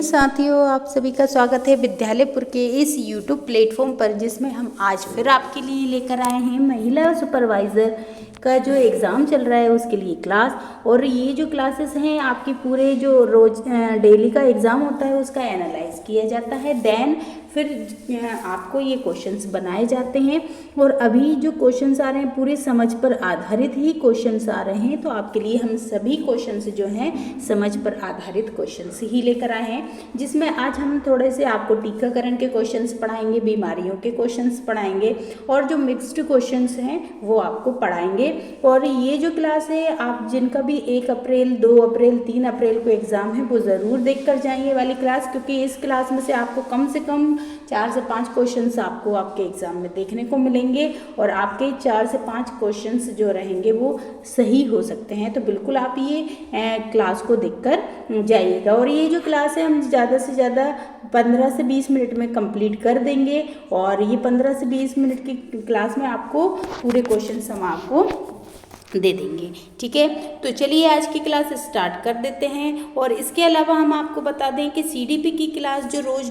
साथियों, आप सभी का स्वागत है विद्यालयपुर के इस YouTube प्लेटफॉर्म पर, जिसमें हम आज फिर आपके लिए लेकर आए हैं महिला सुपरवाइज़र का जो एग्ज़ाम चल रहा है उसके लिए क्लास। और ये जो क्लासेस हैं आपकी पूरे जो रोज डेली का एग्ज़ाम होता है उसका एनालाइज किया जाता है, देन फिर आपको ये क्वेश्चंस बनाए जाते हैं। और अभी जो क्वेश्चंस आ रहे हैं पूरे समझ पर आधारित ही क्वेश्चंस आ रहे हैं, तो आपके लिए हम सभी क्वेश्चंस जो हैं समझ पर आधारित क्वेश्चंस ही लेकर आए हैं, जिसमें आज हम थोड़े से आपको टीकाकरण के क्वेश्चंस पढ़ाएंगे, बीमारियों के क्वेश्चंस पढ़ाएंगे और जो मिक्स्ड क्वेश्चंस हैं वो आपको पढ़ाएंगे। और ये जो क्लास है आप जिनका भी 1 अप्रैल, 2 अप्रैल, 3 अप्रैल को एग्ज़ाम है वो ज़रूर देख कर जाएंगे वाली क्लास, क्योंकि इस क्लास में से आपको कम से कम 4 से 5 क्वेश्चंस आपको आपके एग्ज़ाम में देखने को मिलेंगे और आपके 4 से 5 क्वेश्चंस जो रहेंगे वो सही हो सकते हैं। तो बिल्कुल आप ये क्लास को देखकर जाइएगा। और ये जो क्लास है हम ज़्यादा से ज़्यादा 15 से 20 मिनट में कंप्लीट कर देंगे, और ये 15 से 20 मिनट की क्लास में आपको पूरे क्वेश्चंस हम आपको दे देंगे। ठीक है, तो चलिए आज की क्लास स्टार्ट कर देते हैं। और इसके अलावा हम आपको बता दें कि सीडीपी की क्लास जो रोज़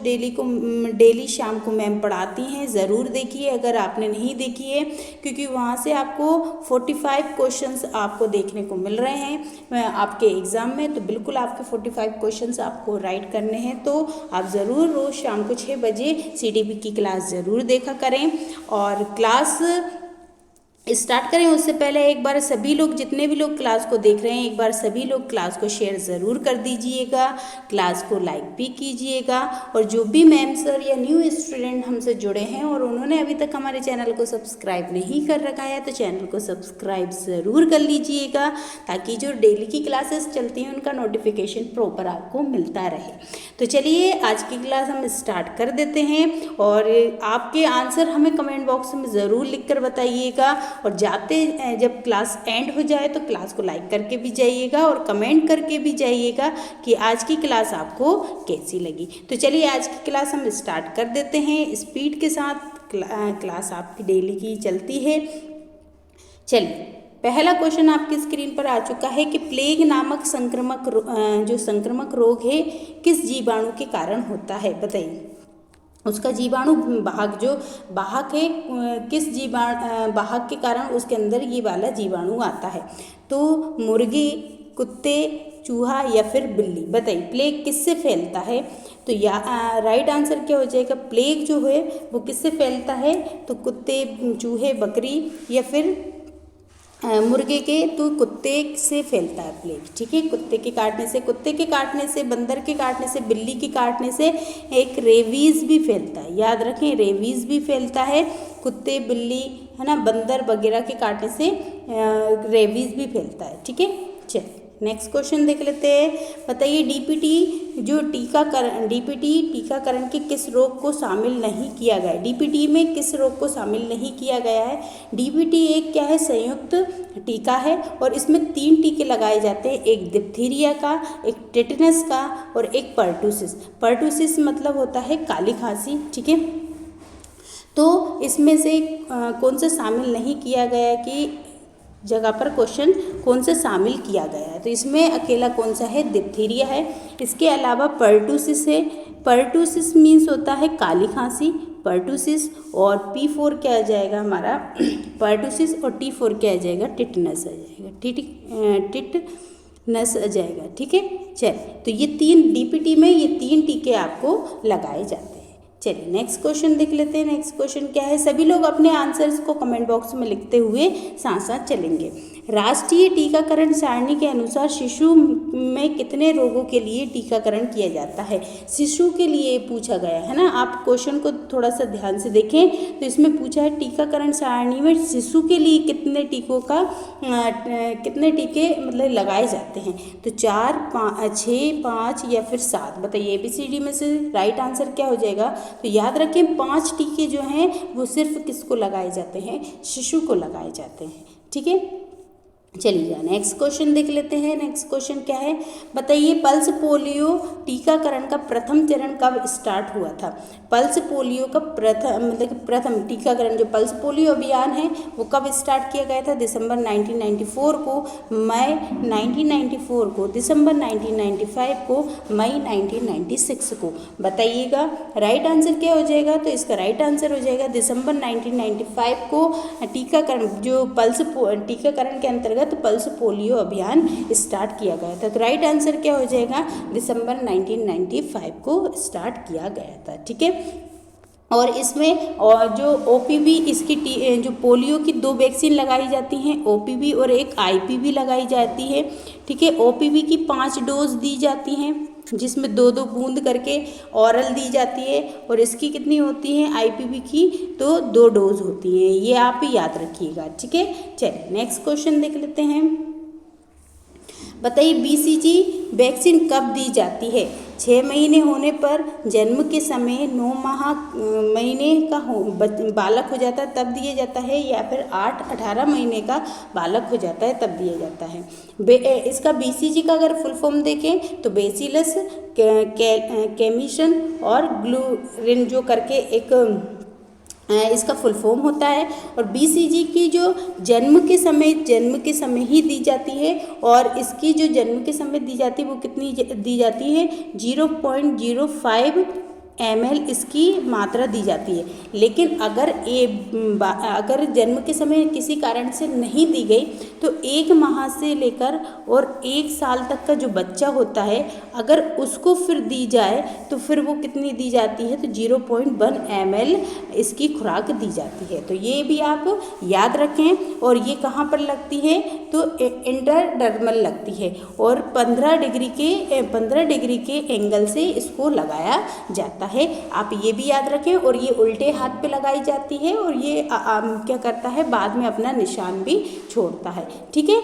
डेली शाम को मैम पढ़ाती हैं, ज़रूर देखिए अगर आपने नहीं देखी है, क्योंकि वहाँ से आपको 45 क्वेश्चंस आपको देखने को मिल रहे हैं आपके एग्ज़ाम में। तो बिल्कुल आपके 45 क्वेश्चंस आपको राइट करने हैं, तो आप ज़रूर रोज़ शाम को 6 बजे सीडीपी की क्लास ज़रूर देखा करें। और क्लास स्टार्ट करें उससे पहले एक बार सभी लोग, जितने भी लोग क्लास को देख रहे हैं, एक बार सभी लोग क्लास को शेयर ज़रूर कर दीजिएगा, क्लास को लाइक भी कीजिएगा। और जो भी मैम सर या न्यू स्टूडेंट हमसे जुड़े हैं और उन्होंने अभी तक हमारे चैनल को सब्सक्राइब नहीं कर रखा है, तो चैनल को सब्सक्राइब ज़रूर कर लीजिएगा, ताकि जो डेली की क्लासेस चलती हैं उनका नोटिफिकेशन प्रॉपर आपको मिलता रहे। तो चलिए आज की क्लास हम स्टार्ट कर देते हैं। और आपके आंसर हमें कमेंट बॉक्स में ज़रूर लिख कर बताइएगा, और जाते जब क्लास एंड हो जाए तो क्लास को लाइक करके भी जाइएगा और कमेंट करके भी जाइएगा कि आज की क्लास आपको कैसी लगी। तो चलिए आज की क्लास हम स्टार्ट कर देते हैं। स्पीड के साथ क्लास आपकी डेली की चलती है। चलिए, पहला क्वेश्चन आपकी स्क्रीन पर आ चुका है कि प्लेग नामक संक्रामक रोग है किस जीवाणु के कारण होता है, बताइए। उसका जीवाणु वाहक जो वाहक है, किस वाहक के कारण उसके अंदर ये वाला जीवाणु आता है। तो मुर्गी, कुत्ते, चूहा या फिर बिल्ली, बताइए प्लेग किससे फैलता है। तो राइट आंसर क्या हो जाएगा, प्लेग जो है वो किससे फैलता है, तो कुत्ते, चूहे, बकरी या फिर मुर्गे के, तो कुत्ते से फैलता है प्लेग। ठीक है, कुत्ते के काटने से, बंदर के काटने से, बिल्ली के काटने से एक रेबीज़ भी फैलता है। याद रखें, रेबीज़ भी फैलता है, कुत्ते, बिल्ली, है ना, बंदर वगैरह के काटने से रेबीज़ भी फैलता है। ठीक है, चलिए नेक्स्ट क्वेश्चन देख लेते हैं। बताइए डीपीटी टीकाकरण के किस रोग को शामिल नहीं किया गया है। डीपीटी में किस रोग को शामिल नहीं किया गया है। डीपीटी एक क्या है, संयुक्त टीका है, और इसमें 3 टीके लगाए जाते हैं, एक डिप्थीरिया का, एक टेटनस का और एक पर्टूसिस। पर्टूसिस मतलब होता है काली खांसी। ठीक है, तो इसमें से कौन सा शामिल नहीं किया गया कि जगह पर क्वेश्चन कौन सा शामिल किया गया है। तो इसमें अकेला कौन सा है, डिप्थीरिया है। इसके अलावा पर्टूसिस है। पर्टूसिस मीन्स होता है काली खांसी, पर्टूसिस। और P4 क्या आ जाएगा हमारा, पर्टूसिस, और T4 क्या आ जाएगा, टिटनस आ जाएगा, टिटनस आ जाएगा। ठीक है, चलिए तो ये 3 डीपीटी में ये 3 टीके आपको लगाए जाते हैं। चलिए नेक्स्ट क्वेश्चन देख लेते हैं। नेक्स्ट क्वेश्चन क्या है, सभी लोग अपने आंसर्स को कमेंट बॉक्स में लिखते हुए साथ साथ चलेंगे। राष्ट्रीय टीकाकरण सारणी के अनुसार शिशु में कितने रोगों के लिए टीकाकरण किया जाता है। शिशु के लिए पूछा गया है ना, आप क्वेश्चन को थोड़ा सा ध्यान से देखें। तो इसमें पूछा है टीकाकरण सारणी में शिशु के लिए कितने टीके मतलब लगाए जाते हैं। तो 4, 5, 6, 5 या फिर 7, बताइए ABCD में से राइट आंसर क्या हो जाएगा। तो याद रखें 5 टीके जो हैं वो सिर्फ किसको लगाए जाते हैं, शिशु को लगाए जाते हैं। ठीक है, चलिए नेक्स्ट क्वेश्चन देख लेते हैं। नेक्स्ट क्वेश्चन क्या है, बताइए पल्स पोलियो टीकाकरण का प्रथम चरण कब स्टार्ट हुआ था। पल्स पोलियो का प्रथम टीकाकरण जो पल्स पोलियो अभियान है वो कब स्टार्ट किया गया था, दिसंबर 1994 को, मई 1994 को, दिसंबर 1995 को, मई 1996 को। बताइएगा राइट आंसर क्या हो जाएगा। तो इसका राइट आंसर हो जाएगा दिसंबर 1995 को टीकाकरण जो टीकाकरण के अंतर्गत पल्स पोलियो अभियान स्टार्ट किया गया था। तो राइट आंसर क्या हो जाएगा, दिसंबर 1995 को स्टार्ट किया गया था। ठीक है, और इसमें और जो ओपीवी इसकी जो पोलियो की 2 वैक्सीन लगाई जाती हैं, ओपीवी और एक आईपीवी लगाई जाती है। ठीक है, ओपीवी की 5 डोज दी जाती हैं जिसमें 2-2 बूंद करके ऑरल दी जाती है, और इसकी कितनी होती है आईपीवी की, तो 2 डोज होती हैं। ये आप याद रखिएगा। ठीक है, चलिए नेक्स्ट क्वेश्चन देख लेते हैं। बताइए बीसीजी वैक्सीन कब दी जाती है। 6 महीने होने पर, जन्म के समय, 9 महीने का बालक हो जाता है तब दिया जाता है, या फिर 8-18 महीने का बालक हो जाता है तब दिया जाता है। इसका बीसीजी का अगर फुल फॉर्म देखें तो बेसिलस कैमिशन और ग्लूरिन जो करके एक इसका फुल फॉर्म होता है। और बीसीजी की जो जन्म के समय ही दी जाती है, और इसकी जो जन्म के समय दी जाती है वो कितनी दी जाती है, 0.05 ml इसकी मात्रा दी जाती है। लेकिन अगर जन्म के समय किसी कारण से नहीं दी गई तो 1 माह से लेकर और 1 साल तक का जो बच्चा होता है अगर उसको फिर दी जाए तो फिर वो कितनी दी जाती है, तो 0.1 ml इसकी खुराक दी जाती है। तो ये भी आप याद रखें। और ये कहाँ पर लगती है, तो इंटरडर्मल लगती है, और 15 डिग्री के एंगल से इसको लगाया जाता है। आप ये भी याद रखें। और ये उल्टे हाथ पे लगाई जाती है, और ये क्या करता है, बाद में अपना निशान भी छोड़ता है। ठीक है,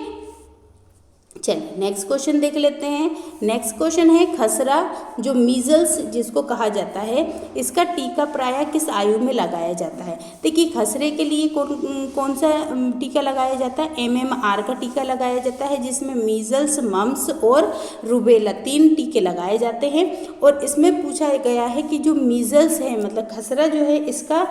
चलिए नेक्स्ट क्वेश्चन देख लेते हैं। नेक्स्ट क्वेश्चन है खसरा जो मीजल्स जिसको कहा जाता है, इसका टीका प्रायः किस आयु में लगाया जाता है। देखिए खसरे के लिए कौन सा टीका लगाया जाता है, MMR का टीका लगाया जाता है, जिसमें मीजल्स, मम्स और रूबेला 3 टीके लगाए जाते हैं। और इसमें पूछा गया है कि जो मीजल्स है मतलब खसरा जो है, इसका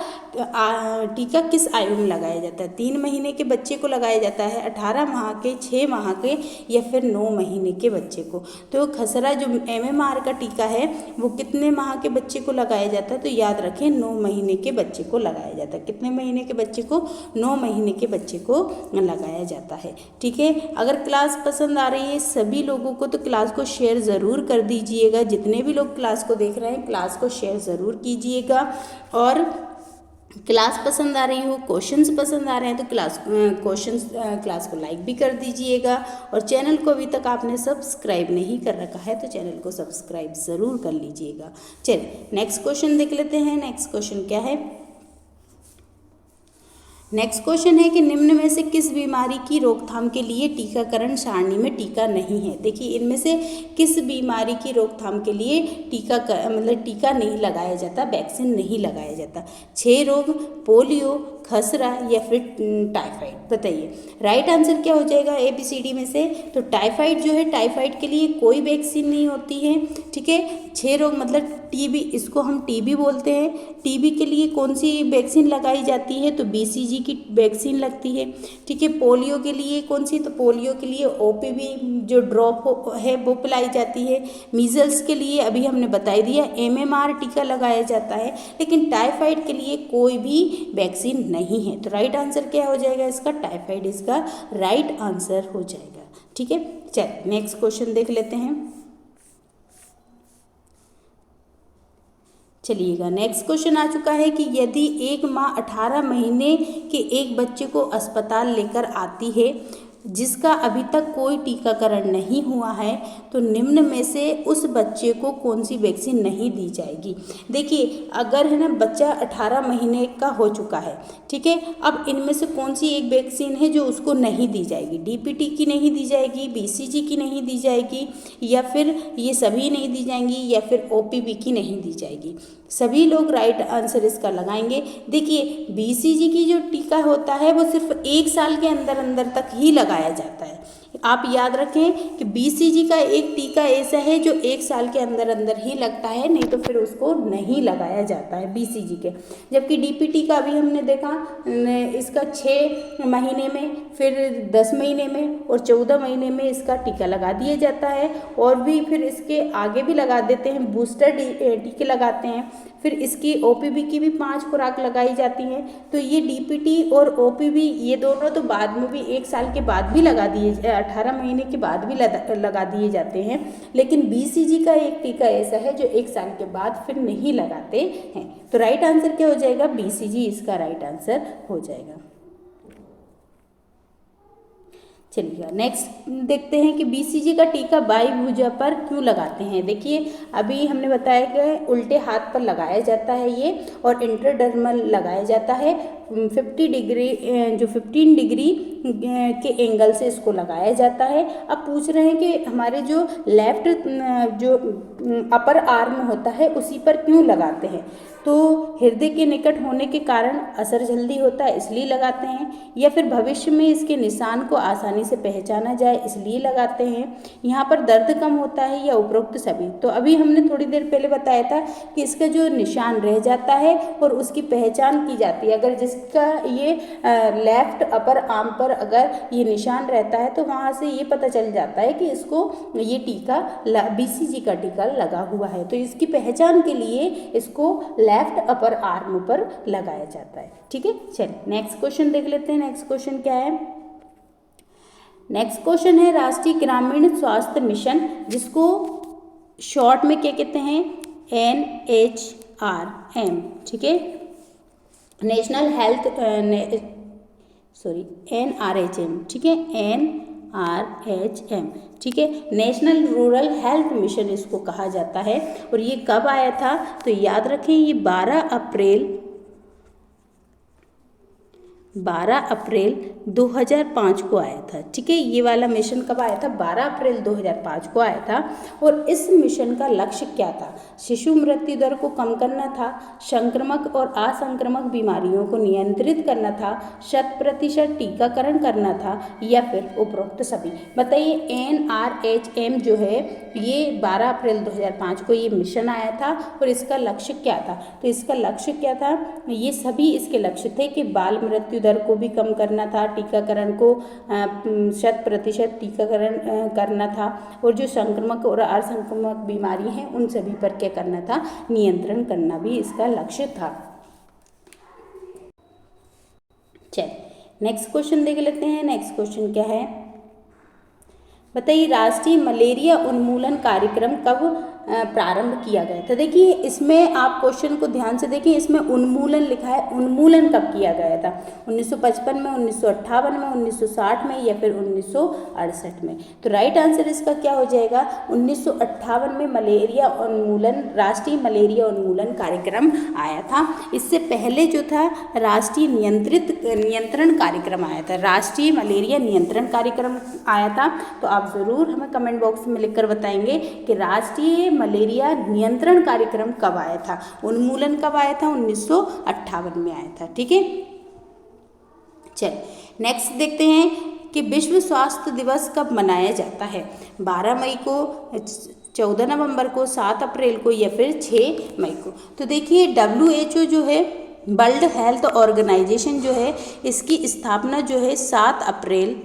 टीका किस आयु में लगाया जाता है। 3 महीने के बच्चे को लगाया जाता है, 18 माह के, 6 माह के, या फिर 9 महीने के बच्चे को। तो खसरा जो MMR का टीका है वो कितने माह के बच्चे को लगाया जाता है, तो याद रखें 9 महीने के बच्चे को लगाया जाता है। कितने महीने के बच्चे को, 9 महीने के बच्चे को लगाया जाता है। ठीक है, अगर क्लास पसंद आ रही है सभी लोगों को तो क्लास को शेयर ज़रूर कर दीजिएगा। जितने भी लोग क्लास को देख रहे हैं क्लास को शेयर ज़रूर कीजिएगा। और क्लास पसंद आ रही हो, क्वेश्चंस पसंद आ रहे हैं तो क्लास को लाइक भी कर दीजिएगा। और चैनल को अभी तक आपने सब्सक्राइब नहीं कर रखा है तो चैनल को सब्सक्राइब ज़रूर कर लीजिएगा। चलिए नेक्स्ट क्वेश्चन देख लेते हैं। नेक्स्ट क्वेश्चन क्या है, नेक्स्ट क्वेश्चन है कि निम्न में से किस बीमारी की रोकथाम के लिए टीकाकरण सारणी में टीका नहीं है। देखिए इनमें से किस बीमारी की रोकथाम के लिए टीका नहीं लगाया जाता, वैक्सीन नहीं लगाया जाता। 6 रोग, पोलियो, खसरा या फिर टाइफाइड। बताइए राइट आंसर क्या हो जाएगा ABCD में से। तो टाइफाइड जो है, टाइफाइड के लिए कोई वैक्सीन नहीं होती है। ठीक है, 6 रोग मतलब टीबी, इसको हम टीबी बोलते हैं। टीबी के लिए कौन सी वैक्सीन लगाई जाती है, तो BCG की वैक्सीन लगती है। ठीक है, पोलियो के लिए कौन सी, तो पोलियो के लिए OPV जो ड्रॉप है वो पिलाई जाती है। मीजल्स के लिए अभी हमने बता दिया MMR टीका लगाया जाता है। लेकिन टाइफाइड के लिए कोई भी वैक्सीन नहीं है। तो राइट आंसर क्या हो जाएगा इसका, टाइफाइड इसका राइट आंसर हो जाएगा। ठीक है, चलिए नेक्स्ट क्वेश्चन देख लेते हैं। चलिएगा नेक्स्ट क्वेश्चन आ चुका है कि यदि एक माँ 18 महीने के एक बच्चे को अस्पताल लेकर आती है जिसका अभी तक कोई टीकाकरण नहीं हुआ है तो निम्न में से उस बच्चे को कौन सी वैक्सीन नहीं दी जाएगी। देखिए अगर है ना बच्चा 18 महीने का हो चुका है, ठीक है, अब इनमें से कौन सी एक वैक्सीन है जो उसको नहीं दी जाएगी। DPT की नहीं दी जाएगी, BCG की नहीं दी जाएगी, या फिर ये सभी नहीं दी जाएंगी, या फिर OPV की नहीं दी जाएगी। सभी लोग राइट आंसर इसका लगाएंगे। देखिए BCG की जो टीका होता है वो सिर्फ 1 साल के अंदर अंदर तक ही लगाया लगाया जाता है। आप याद रखें कि BCG का एक टीका ऐसा है जो 1 साल के अंदर अंदर ही लगता है, नहीं तो फिर उसको नहीं लगाया जाता है BCG के। जबकि DPT का अभी हमने देखा इसका 6 महीने में, फिर 10 महीने में और 14 महीने में इसका टीका लगा दिया जाता है, और भी फिर इसके आगे भी लगा देते हैं, बूस्टर टीके लगाते हैं। फिर इसकी OPV की भी 5 खुराक लगाई जाती हैं। तो ये DPT और OPV ये दोनों तो बाद में भी 1 साल के बाद भी लगा दिए, 18 महीने के बाद भी लगा दिए जाते हैं। लेकिन BCG का एक टीका ऐसा है जो 1 साल के बाद फिर नहीं लगाते हैं। तो राइट आंसर क्या हो जाएगा? BCG इसका राइट आंसर हो जाएगा। चलिए नेक्स्ट देखते हैं कि BCG का टीका बाई भुजा पर क्यों लगाते हैं। देखिए अभी हमने बताया कि उल्टे हाथ पर लगाया जाता है ये, और इंट्राडर्मल लगाया जाता है। 15 डिग्री के एंगल से इसको लगाया जाता है। अब पूछ रहे हैं कि हमारे जो लेफ्ट जो अपर आर्म होता है उसी पर क्यों लगाते हैं। तो हृदय के निकट होने के कारण असर जल्दी होता है इसलिए लगाते हैं, या फिर भविष्य में इसके निशान को आसानी से पहचाना जाए इसलिए लगाते हैं, यहाँ पर दर्द कम होता है, या उपरोक्त सभी। तो अभी हमने थोड़ी देर पहले बताया था कि इसका जो निशान रह जाता है और उसकी पहचान की जाती है। अगर जिसका ये लेफ्ट अपर आर्म पर अगर ये निशान रहता है तो वहाँ से ये पता चल जाता है कि इसको ये टीका BCG का टीका लगा हुआ है। तो इसकी पहचान के लिए इसको लेफ्ट अपर आर्म पर लगाया जाता है। ठीक है, चलिए नेक्स्ट क्वेश्चन देख लेते हैं। नेक्स्ट क्वेश्चन क्या है? नेक्स्ट क्वेश्चन है राष्ट्रीय ग्रामीण स्वास्थ्य मिशन, जिसको शॉर्ट में क्या कहते हैं? NHRM। ठीक है, नेशनल हेल्थ NRHM। ठीक है, NRHM। ठीक है, नेशनल रूरल हेल्थ मिशन इसको कहा जाता है। और ये कब आया था? तो याद रखें ये 12 अप्रैल 2005 को आया था। ठीक है, ये वाला मिशन कब आया था? 12 अप्रैल 2005 को आया था। और इस मिशन का लक्ष्य क्या था? शिशु मृत्यु दर को कम करना था, संक्रामक और असंक्रामक बीमारियों को नियंत्रित करना था, 100% टीकाकरण करना था, या फिर उपरोक्त सभी। बताइए NRHM जो है ये 12 अप्रैल 2005 को ये मिशन आया था, और इसका लक्ष्य क्या था? तो इसका लक्ष्य क्या था? ये सभी इसके लक्ष्य थे कि बाल मृत्यु दर को भी कम करना था, टीकाकरण को 100% टीकाकरण करना था, और जो संक्रामक और असंक्रामक बीमारी हैं उन सभी पर क्या करना था? नियंत्रण करना भी इसका लक्ष्य था। चलिए नेक्स्ट क्वेश्चन देख लेते हैं। नेक्स्ट क्वेश्चन क्या है? बताइए राष्ट्रीय मलेरिया उन्मूलन कार्यक्रम कब प्रारंभ किया गया था। देखिए इसमें आप क्वेश्चन को ध्यान से देखिए, इसमें उन्मूलन लिखा है। उन्मूलन कब किया गया था? 1955 में, 1958 में, 1960 में, या फिर 1968 में? तो राइट आंसर इसका क्या हो जाएगा? 1958 में मलेरिया उन्मूलन, राष्ट्रीय मलेरिया उन्मूलन कार्यक्रम आया था। इससे पहले जो था राष्ट्रीय नियंत्रण कार्यक्रम आया था, राष्ट्रीय मलेरिया नियंत्रण कार्यक्रम आया था। तो आप ज़रूर हमें कमेंट बॉक्स में लिखकर बताएंगे कि राष्ट्रीय मलेरिया नियंत्रण कार्यक्रम कब आया था, उन्मूलन कब आया था? 1958 में आया था। ठीक है, चलिए नेक्स्ट देखते हैं कि विश्व स्वास्थ्य दिवस कब मनाया जाता है। 12 मई को, 14 नवंबर को, 7 अप्रैल को, या फिर 6 मई को? तो देखिए WHO जो है, वर्ल्ड हेल्थ ऑर्गेनाइजेशन जो है, इसकी स्थापना जो है 7 अप्रैल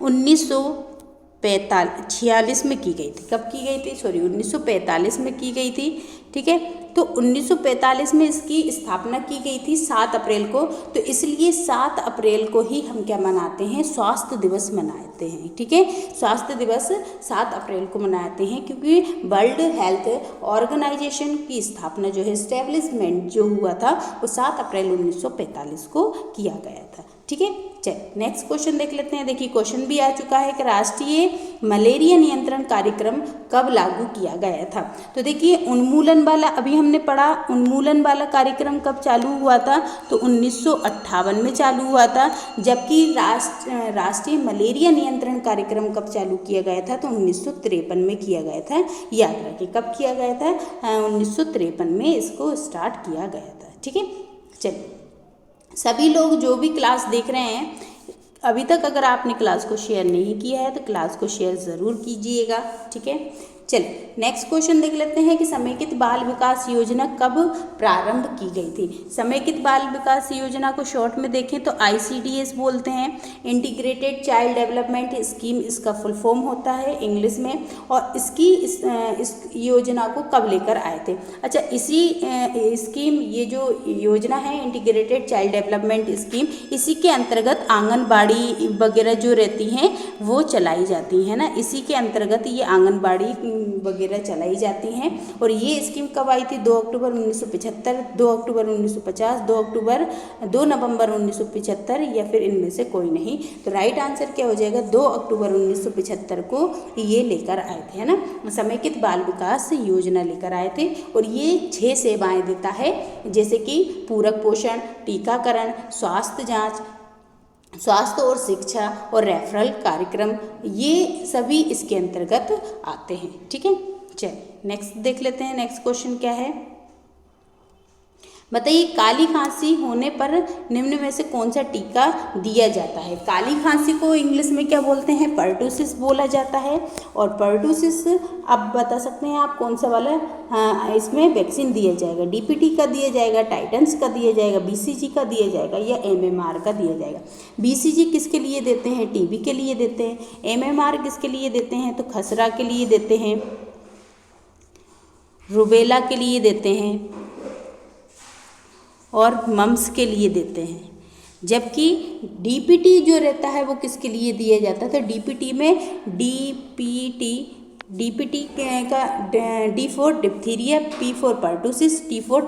1946 में की गई थी। कब की गई थी? 1945 में की गई थी। ठीक है, तो 1945 में इसकी स्थापना की गई थी 7 अप्रैल को। तो इसलिए 7 अप्रैल को ही हम क्या मनाते हैं? स्वास्थ्य दिवस मनाते हैं। ठीक है, स्वास्थ्य दिवस 7 अप्रैल को मनाते हैं, क्योंकि वर्ल्ड हेल्थ ऑर्गेनाइजेशन की स्थापना जो है, एस्टेब्लिशमेंट जो हुआ था, वो 7 अप्रैल 1945 को किया गया था। ठीक है, चलिए नेक्स्ट क्वेश्चन देख लेते हैं। देखिए क्वेश्चन भी आ चुका है कि राष्ट्रीय मलेरिया नियंत्रण कार्यक्रम कब लागू किया गया था। तो देखिए उन्मूलन वाला अभी हमने पढ़ा, उन्मूलन वाला कार्यक्रम कब चालू हुआ था? तो 1958 में चालू हुआ था। जबकि राष्ट्रीय मलेरिया नियंत्रण कार्यक्रम कब चालू किया गया था? तो 1953 में किया गया था। याद रखिए कब किया गया था? 1953 में इसको स्टार्ट किया गया था। ठीक है, चलिए सभी लोग जो भी क्लास देख रहे हैं अभी तक अगर आपने क्लास को शेयर नहीं किया है तो क्लास को शेयर ज़रूर कीजिएगा, ठीक है। चलिए नेक्स्ट क्वेश्चन देख लेते हैं कि समेकित बाल विकास योजना कब प्रारंभ की गई थी। समेकित बाल विकास योजना को शॉर्ट में देखें तो ICDS बोलते हैं, इंटीग्रेटेड चाइल्ड डेवलपमेंट स्कीम इसका फुल फॉर्म होता है इंग्लिश में। और इस योजना को कब लेकर आए थे। अच्छा, इसी स्कीम, ये जो योजना है इंटीग्रेटेड चाइल्ड डेवलपमेंट स्कीम, इसी के अंतर्गत आंगनबाड़ी वगैरह जो रहती हैं वो चलाई जाती हैं ना, इसी के अंतर्गत ये आंगनबाड़ी वगैरह चलाई जाती हैं। और ये स्कीम कब आई थी? 2 अक्टूबर 1975, 2 अक्टूबर 1950, 2 नवंबर 1975 या फिर इनमें से कोई नहीं। तो राइट आंसर क्या हो जाएगा? 2 अक्टूबर 1975 को ये लेकर आए थे, है ना, समेकित बाल विकास योजना लेकर आए थे। और ये 6 सेवाएं देता है, जैसे कि पूरक पोषण, टीकाकरण, स्वास्थ्य जाँच, स्वास्थ्य और शिक्षा और रेफरल कार्यक्रम, ये सभी इसके अंतर्गत आते हैं, ठीक है। चलिए नेक्स्ट देख लेते हैं। नेक्स्ट क्वेश्चन क्या है, बताइए काली खांसी होने पर निम्न में से कौन सा टीका दिया जाता है। काली खांसी को इंग्लिश में क्या बोलते हैं? पर्टुसिस बोला जाता है। और पर्टुसिस अब बता सकते हैं आप कौन सा वाला इसमें वैक्सीन दिया जाएगा? DPT का दिया जाएगा, टाइटन्स का दिया जाएगा, BCG का दिया जाएगा या MMR का दिया जाएगा। BCG किसके लिए देते हैं? TB के लिए देते हैं। MMR किसके लिए देते हैं? तो खसरा के लिए देते हैं, रुबेला के लिए देते हैं और मम्स के लिए देते हैं। जबकि DPT जो रहता है वो किसके लिए दिया जाता है? तो DPT में DPT का D for diphtheria, P for pertussis, T for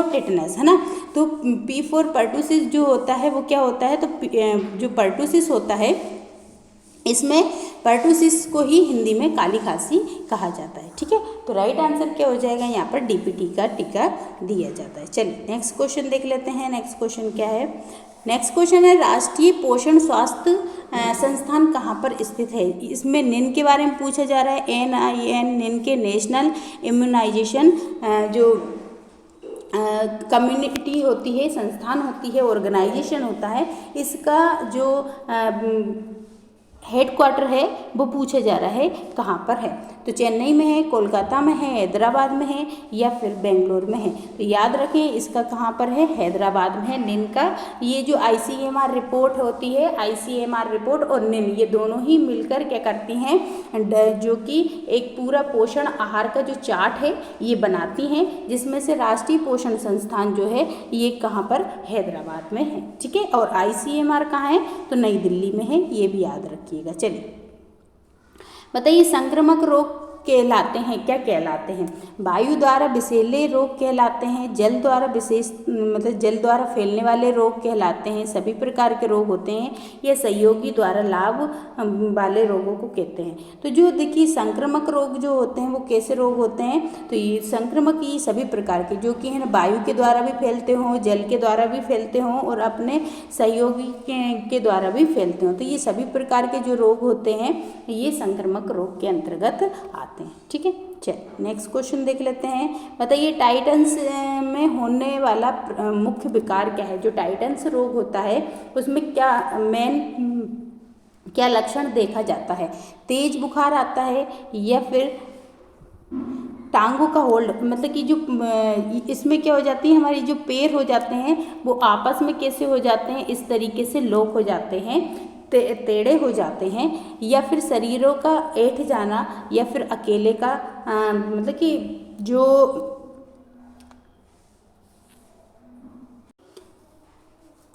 tetanus, है ना। तो P फॉर पर्टुसिस जो होता है वो क्या होता है? तो जो पर्टुसिस होता है, इसमें पर्टुसिस को ही हिंदी में काली खांसी कहा जाता है, ठीक है। तो राइट आंसर क्या हो जाएगा? यहाँ पर DPT का टीका दिया जाता है। चलिए नेक्स्ट क्वेश्चन देख लेते हैं। नेक्स्ट क्वेश्चन क्या है? नेक्स्ट क्वेश्चन है राष्ट्रीय पोषण स्वास्थ्य संस्थान कहाँ पर स्थित है। इसमें निन के बारे में पूछा जा रहा है। NIN, निन के नेशनल इम्यूनाइजेशन जो कम्युनिटी होती है, संस्थान होती है, ऑर्गेनाइजेशन होता है, इसका जो हेडक्वार्टर है वो पूछा जा रहा है कहाँ पर है। तो चेन्नई में है, कोलकाता में है, हैदराबाद में है या फिर बेंगलोर में है। तो याद रखें इसका कहाँ पर है? हैदराबाद में है। निन का ये जो ICMR रिपोर्ट होती है, ICMR रिपोर्ट और निन, ये दोनों ही मिलकर क्या करती हैं, जो कि एक पूरा पोषण आहार का जो चार्ट है ये बनाती हैं, जिसमें से राष्ट्रीय पोषण संस्थान जो है ये कहाँ पर? हैदराबाद में है, ठीक है। और ICMR कहाँ है? तो नई दिल्ली में है, ये भी याद रखिएगा। चलिए बताइए संक्रामक रोग कहलाते हैं, क्या कहलाते हैं? वायु द्वारा विषैले रोग कहलाते हैं, जल द्वारा जल द्वारा फैलने वाले रोग कहलाते हैं, सभी प्रकार के रोग होते हैं, या सहयोगी द्वारा लाभ वाले रोगों को कहते हैं। तो जो देखिए संक्रामक रोग जो होते हैं वो कैसे रोग होते हैं? तो ये संक्रामक ये सभी प्रकार के जो कि है ना, वायु के द्वारा भी फैलते हों, जल के द्वारा भी फैलते हों और अपने सहयोगी के द्वारा भी फैलते हों। तो ये सभी प्रकार के जो रोग होते हैं ये संक्रामक रोग के अंतर्गत आते हैं, ठीक है। चलिए नेक्स्ट क्वेश्चन देख लेते हैं। बताइए टाइटन्स में होने वाला मुख्य विकार क्या है? जो टाइटन्स रोग होता है उसमें क्या लक्षण देखा जाता है? तेज बुखार आता है या फिर टांगों का होल्ड, मतलब कि जो इसमें क्या हो जाती है, हमारी जो पैर हो जाते हैं वो आपस में कैसे हो जाते हैं, इस तरीके से लॉक हो जाते हैं, टेढ़े हो जाते हैं, या फिर शरीरों का ऐठ जाना, या फिर अकेले का मतलब कि जो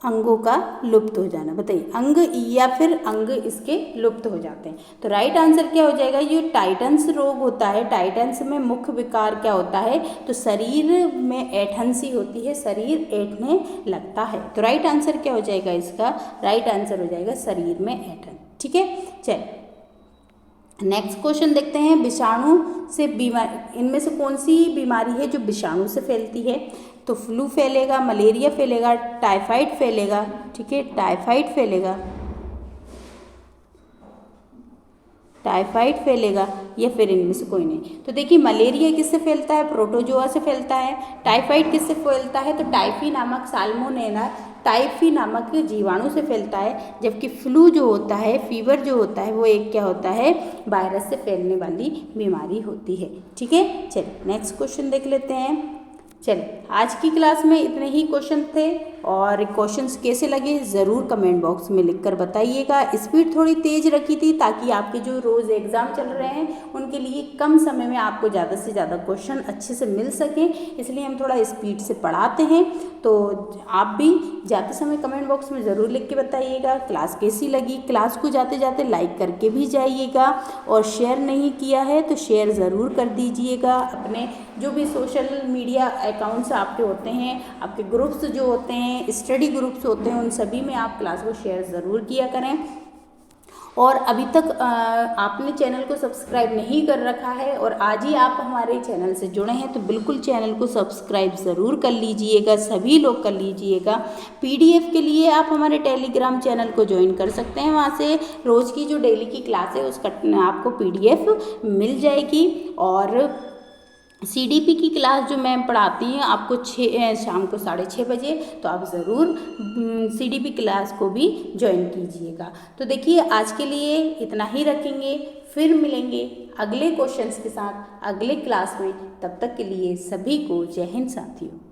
अंगों का लुप्त हो जाना। बताइए अंग या फिर अंग इसके लुप्त हो जाते हैं। तो राइट आंसर क्या हो जाएगा? ये टाइटन्स रोग होता है, टाइटन्स में मुख्य विकार क्या होता है? तो शरीर में ऐठन-सी होती है, शरीर ऐठने लगता है। तो राइट आंसर क्या हो जाएगा इसका? राइट आंसर हो जाएगा शरीर में ऐठन, ठीक है। चलिए नेक्स्ट क्वेश्चन देखते हैं। विषाणु से बीमारी, इनमें से कौन सी बीमारी है जो विषाणु से फैलती है? तो फ्लू फैलेगा, मलेरिया फैलेगा, टाइफाइड फैलेगा, ठीक है, टाइफाइड फैलेगा या फिर इनमें से कोई नहीं। तो देखिए मलेरिया किससे फैलता है? प्रोटोजोआ से फैलता है। टाइफाइड किससे फैलता है? तो टाइफी नामक साल्मोनेला टाइफी नामक जीवाणु से फैलता है, जबकि फ्लू जो होता है, फीवर जो होता है, वो एक क्या होता है, वायरस से फैलने वाली बीमारी होती है। ठीक है, चलिए नेक्स्ट क्वेश्चन देख लेते हैं। चलिए, आज की क्लास में इतने ही क्वेश्चन थे और क्वेश्चंस कैसे लगे ज़रूर कमेंट बॉक्स में लिखकर बताइएगा। स्पीड थोड़ी तेज़ रखी थी ताकि आपके जो रोज़ एग्ज़ाम चल रहे हैं उनके लिए कम समय में आपको ज़्यादा से ज़्यादा क्वेश्चन अच्छे से मिल सकें, इसलिए हम थोड़ा स्पीड से पढ़ाते हैं। तो आप भी जाते समय कमेंट बॉक्स में ज़रूर लिख के बताइएगा क्लास कैसी लगी। क्लास को जाते जाते लाइक करके भी जाइएगा और शेयर नहीं किया है तो शेयर ज़रूर कर दीजिएगा। अपने जो भी सोशल मीडिया अकाउंट्स आपके होते हैं, आपके ग्रुप्स जो होते हैं, स्टडी ग्रुप्स होते हैं, उन सभी में आप क्लास को शेयर ज़रूर किया करें। और अभी तक आपने चैनल को सब्सक्राइब नहीं कर रखा है और आज ही आप हमारे चैनल से जुड़े हैं तो बिल्कुल चैनल को सब्सक्राइब ज़रूर कर लीजिएगा, सभी लोग कर लीजिएगा। पीडीएफ के लिए आप हमारे टेलीग्राम चैनल को ज्वाइन कर सकते हैं, वहाँ से रोज़ की जो डेली की क्लास है उसका आपको पीडीएफ मिल जाएगी। और सीडीपी की क्लास जो मैम पढ़ाती हैं आपको शाम को 6:30 बजे, तो आप ज़रूर सीडीपी क्लास को भी ज्वाइन कीजिएगा। तो देखिए आज के लिए इतना ही रखेंगे, फिर मिलेंगे अगले क्वेश्चंस के साथ अगले क्लास में। तब तक के लिए सभी को जय हिंद साथियों।